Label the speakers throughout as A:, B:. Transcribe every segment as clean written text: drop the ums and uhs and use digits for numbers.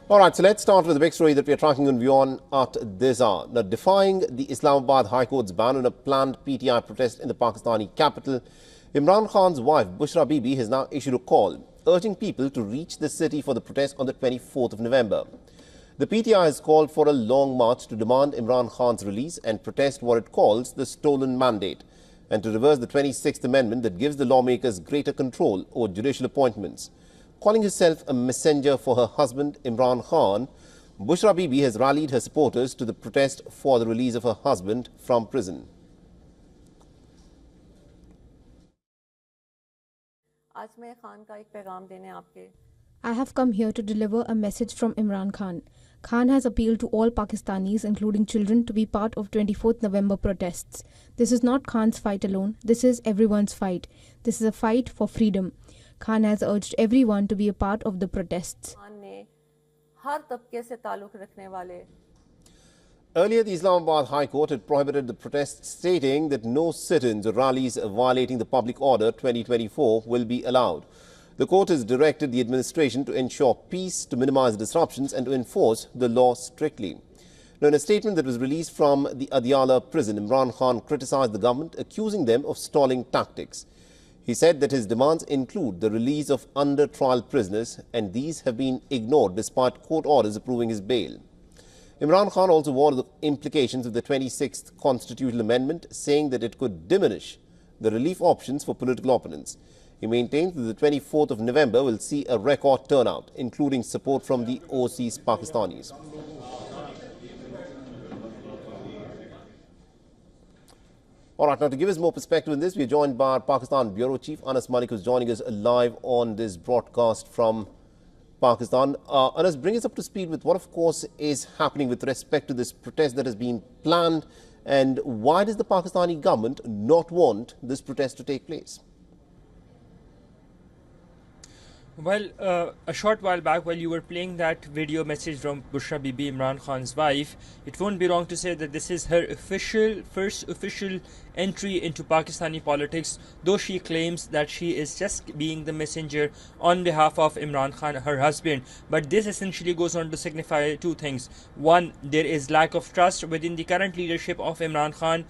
A: All right, so let's start with the big story that we are tracking on WION at this hour. Now, defying the Islamabad High Court's ban on a planned PTI protest in the Pakistani capital, Imran Khan's wife, Bushra Bibi, has now issued a call urging people to reach the city for the protest on the 24th of November. The PTI has called for a long march to demand Imran Khan's release and protest what it calls the stolen mandate, and to reverse the 26th Amendment that gives the lawmakers greater control over judicial appointments. Calling herself a messenger for her husband, Imran Khan, Bushra Bibi has rallied her supporters to the protest for the release of her husband from prison.
B: I have come here to deliver a message from Imran Khan. Khan has appealed to all Pakistanis, including children, to be part of 24th November protests. This is not Khan's fight alone. This is everyone's fight. This is a fight for freedom. Khan has urged everyone to be a part of the protests.
A: Earlier, the Islamabad High Court had prohibited the protests, stating that no sit-ins or rallies violating the Public Order 2024 will be allowed. The court has directed the administration to ensure peace, to minimize disruptions and to enforce the law strictly. Now, in a statement that was released from the Adiala prison, Imran Khan criticized the government, accusing them of stalling tactics. He said that his demands include the release of under-trial prisoners, and these have been ignored despite court orders approving his bail. Imran Khan also warned of the implications of the 26th Constitutional Amendment, saying that it could diminish the relief options for political opponents. He maintained that the 24th of November will see a record turnout, including support from the overseas Pakistanis. All right, now to give us more perspective on this, we are joined by our Pakistan Bureau Chief, Malik, who's joining us live on this broadcast from Pakistan. Anas, bring us up to speed with what, of course, is happening with respect to this protest that has been planned, and why does the Pakistani government not want this protest to take place?
C: Well, a short while back, while you were playing that video message from Bushra Bibi, Imran Khan's wife, it won't be wrong to say that this is her first official entry into Pakistani politics, though she claims that she is just being the messenger on behalf of Imran Khan, her husband. But this essentially goes on to signify two things. One, there is lack of trust within the current leadership of Imran Khan,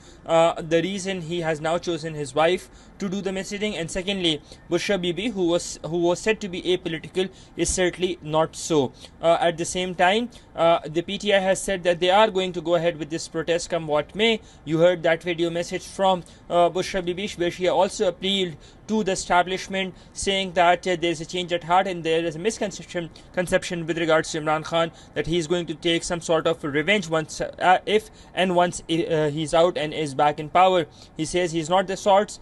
C: the reason he has now chosen his wife to do the messaging, and secondly, Bushra Bibi, who was said to be apolitical, is certainly not so. At the same time, the PTI has said that they are going to go ahead with this protest come what may. You heard that video message from Bushra Bibi, where she also appealed to the establishment, saying that there is a change at heart and there is a misconception with regards to Imran Khan, that he is going to take some sort of revenge once he's out and is back in power. He says he's not the sorts.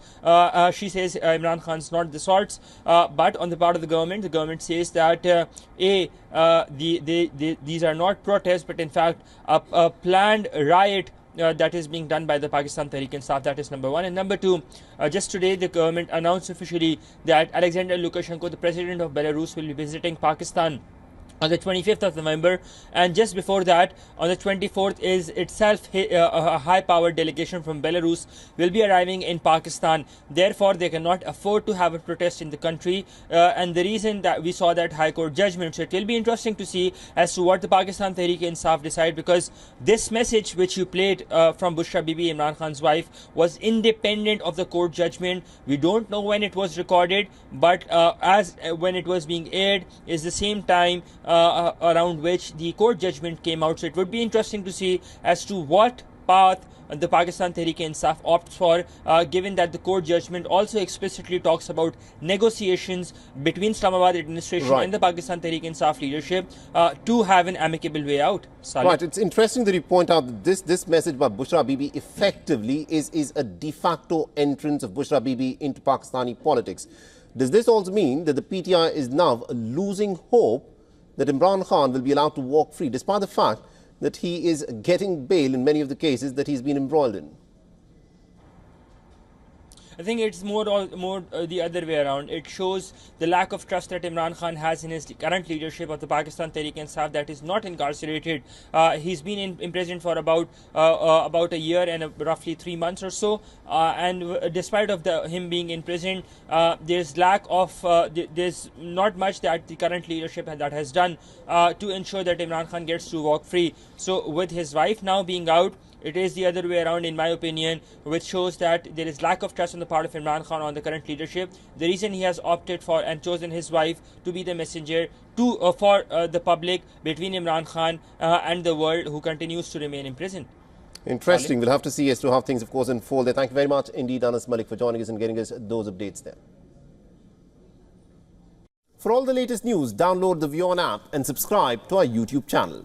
C: She says Imran Khan's not the sorts. But on the part of the government says that these are not protests, but in fact a planned riot that is being done by the Pakistan Tehreek-e-Insaf. That is number one. And number two, just today the government announced officially that Alexander Lukashenko, the president of Belarus, will be visiting Pakistan on the 25th of November, and just before that, on the 24th, is itself a high-powered delegation from Belarus will be arriving in Pakistan. Therefore, they cannot afford to have a protest in the country, and the reason that we saw that High Court judgment. So it will be interesting to see as to what the Pakistan Tehreek-e-Insaf decide, because this message which you played from Bushra Bibi, Imran Khan's wife, was independent of the court judgment. We don't know when it was recorded, but when it was being aired is the same time around which the court judgment came out. So it would be interesting to see as to what path the Pakistan Tehreek-e-Insaf opts for, given that the court judgment also explicitly talks about negotiations between Islamabad administration and the Pakistan Tehreek-e-Insaf leadership to have an amicable way out. Salih.
A: Right, it's interesting that you point out that this message by Bushra Bibi effectively is a de facto entrance of Bushra Bibi into Pakistani politics. Does this also mean that the PTI is now losing hope that Imran Khan will be allowed to walk free, despite the fact that he is getting bail in many of the cases that he's been embroiled in?
C: I think it's more the other way around. It shows the lack of trust that Imran Khan has in his current leadership of the Pakistan Tehreek-e-Insaf, that is not incarcerated. He's been in prison for about a year and roughly 3 months or so, and despite of him being in prison, there's not much that the current leadership that has done to ensure that Imran Khan gets to walk free. So with his wife now being out, it is the other way around, in my opinion, which shows that there is lack of trust on the part of Imran Khan on the current leadership. The reason he has opted for and chosen his wife to be the messenger for the public between Imran Khan and the world, who continues to remain in prison.
A: Interesting. We'll have to see as to how things, of course, unfold there. Thank you very much indeed, Anas Malik, for joining us and getting us those updates there. For all the latest news, download the WION app and subscribe to our YouTube channel.